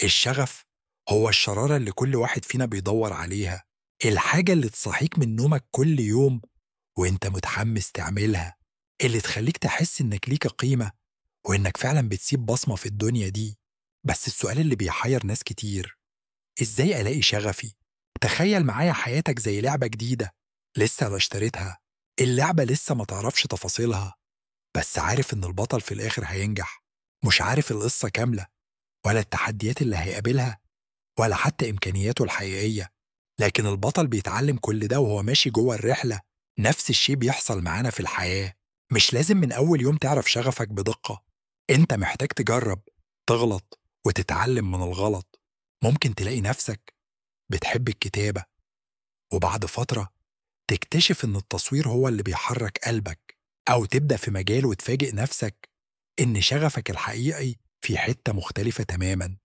الشغف هو الشرارة اللي كل واحد فينا بيدور عليها، الحاجة اللي تصحيك من نومك كل يوم وانت متحمس تعملها، اللي تخليك تحس انك ليك قيمة وانك فعلا بتسيب بصمة في الدنيا دي. بس السؤال اللي بيحير ناس كتير: ازاي الاقي شغفي؟ تخيل معايا حياتك زي لعبة جديدة لسه لا اشتريتها، اللعبة لسه ما تعرفش تفاصيلها، بس عارف ان البطل في الاخر هينجح. مش عارف القصة كاملة ولا التحديات اللي هيقابلها ولا حتى إمكانياته الحقيقية، لكن البطل بيتعلم كل ده وهو ماشي جوه الرحلة. نفس الشيء بيحصل معانا في الحياة، مش لازم من أول يوم تعرف شغفك بدقة، أنت محتاج تجرب، تغلط وتتعلم من الغلط. ممكن تلاقي نفسك بتحب الكتابة وبعد فترة تكتشف إن التصوير هو اللي بيحرك قلبك، أو تبدأ في مجال وتفاجئ نفسك إن شغفك الحقيقي في حتة مختلفة تماماً.